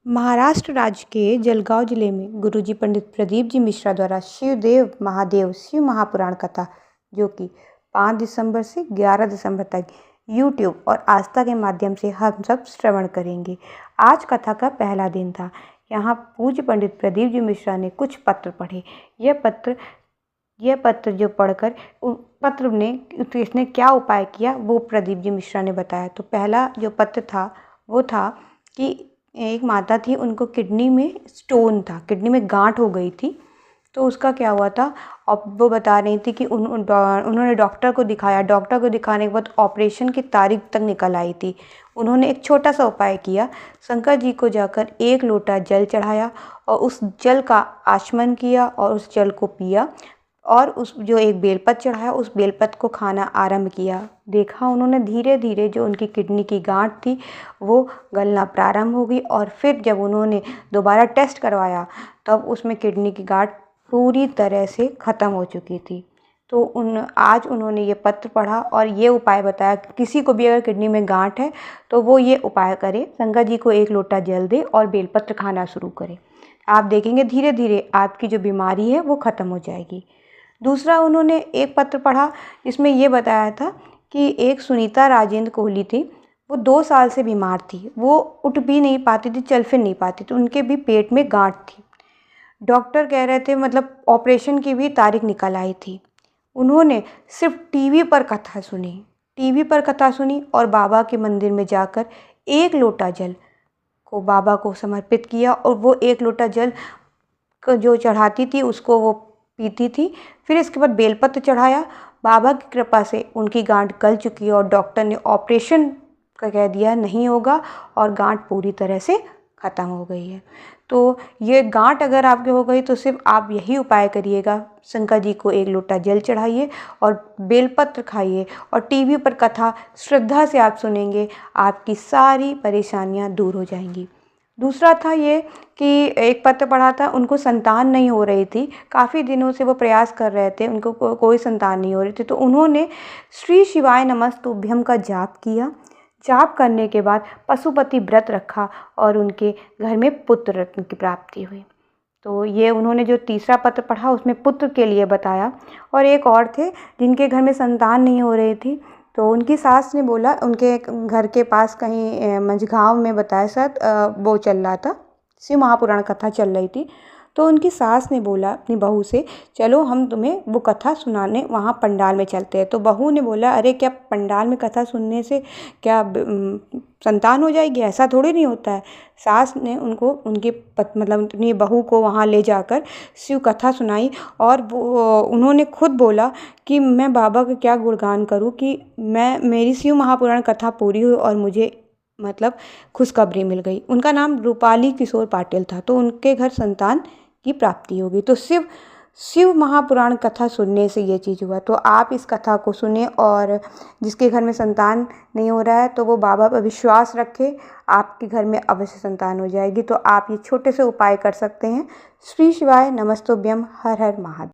महाराष्ट्र राज्य के जलगांव जिले में गुरुजी पंडित प्रदीप जी मिश्रा द्वारा शिवदेव महादेव शिव महापुराण कथा, जो कि 5 दिसंबर से 11 दिसंबर तक यूट्यूब और आस्था के माध्यम से हम सब श्रवण करेंगे। आज कथा का पहला दिन था। यहाँ पूज्य पंडित प्रदीप जी मिश्रा ने कुछ पत्र पढ़े। यह पत्र जो पढ़कर पत्र ने इसने क्या उपाय किया वो प्रदीप जी मिश्रा ने बताया। तो पहला जो पत्र था वो था कि एक माता थी, उनको किडनी में स्टोन था, किडनी में गांठ हो गई थी। तो उसका क्या हुआ था, और वो बता रही थी कि उन्होंने डॉक्टर को दिखाया। डॉक्टर को दिखाने के बाद ऑपरेशन की तारीख तक निकल आई थी। उन्होंने एक छोटा सा उपाय किया, शंकर जी को जाकर 1 लोटा जल चढ़ाया और उस जल का आचमन किया और उस जल को पिया और उस जो एक बेलपत्र चढ़ाया उस बेलपत्र को खाना आरंभ किया। देखा उन्होंने धीरे धीरे जो उनकी किडनी की गांठ थी वो गलना प्रारंभ हो गई। और फिर जब उन्होंने दोबारा टेस्ट करवाया तब उसमें किडनी की गांठ पूरी तरह से ख़त्म हो चुकी थी। तो आज उन्होंने ये पत्र पढ़ा और ये उपाय बताया कि किसी को भी अगर किडनी में गांठ है तो वो ये उपाय करे, शंकर जी को 1 लोटा जल दे और बेलपत्र खाना शुरू करे। आप देखेंगे धीरे धीरे आपकी जो बीमारी है वो ख़त्म हो जाएगी। दूसरा उन्होंने एक पत्र पढ़ा जिसमें ये बताया था कि एक सुनीता राजेंद्र कोहली थी, वो 2 साल से बीमार थी। वो उठ भी नहीं पाती थी, चल फिर नहीं पाती थी, उनके भी पेट में गांठ थी। डॉक्टर कह रहे थे, मतलब ऑपरेशन की भी तारीख निकल आई थी। उन्होंने सिर्फ टीवी पर कथा सुनी और बाबा के मंदिर में जाकर 1 लोटा जल को बाबा को समर्पित किया और वो 1 लोटा जल जो चढ़ाती थी उसको वो पीती थी। फिर इसके बाद बेलपत्र चढ़ाया। बाबा की कृपा से उनकी गांठ गल चुकी है और डॉक्टर ने ऑपरेशन का कह दिया नहीं होगा और गांठ पूरी तरह से ख़त्म हो गई है। तो ये गांठ अगर आपके हो गई तो सिर्फ आप यही उपाय करिएगा, शंकर जी को 1 लोटा जल चढ़ाइए और बेलपत्र खाइए और टीवी पर कथा श्रद्धा से आप सुनेंगे, आपकी सारी परेशानियां दूर हो जाएंगी। दूसरा था ये कि एक पत्र पढ़ा था, उनको संतान नहीं हो रही थी, काफ़ी दिनों से वो प्रयास कर रहे थे, उनको कोई संतान नहीं हो रही थी। तो उन्होंने श्री शिवाय नमस्तुभ्यम का जाप किया। जाप करने के बाद पशुपति व्रत रखा और उनके घर में पुत्र रत्न की प्राप्ति हुई। तो ये उन्होंने जो तीसरा पत्र पढ़ा उसमें पुत्र के लिए बताया। और एक और थे जिनके घर में संतान नहीं हो रही थी, तो उनकी सास ने बोला, उनके घर के पास कहीं मंझगांव में बताया शायद वो चल रहा था, शिव महापुराण कथा चल रही थी। तो उनकी सास ने बोला अपनी बहू से, चलो हम तुम्हें वो कथा सुनाने वहाँ पंडाल में चलते हैं। तो बहू ने बोला, अरे क्या पंडाल में कथा सुनने से क्या संतान हो जाएगी? ऐसा थोड़ी नहीं होता है। सास ने उनको मतलब अपनी बहू को वहाँ ले जाकर शिव कथा सुनाई और उन्होंने खुद बोला कि मैं बाबा का क्या गुणगान करूँ कि मेरी शिव महापुराण कथा पूरी हुई और मुझे मतलब खुशखबरी मिल गई। उनका नाम रूपाली किशोर पाटिल था। तो उनके घर संतान की प्राप्ति होगी। तो शिव महापुराण कथा सुनने से ये चीज़ हुआ। तो आप इस कथा को सुने और जिसके घर में संतान नहीं हो रहा है तो वो बाबा पर विश्वास रखे, आपके घर में अवश्य संतान हो जाएगी। तो आप ये छोटे से उपाय कर सकते हैं। श्री शिवाय नमस्तुभ्यम। हर हर महादेव।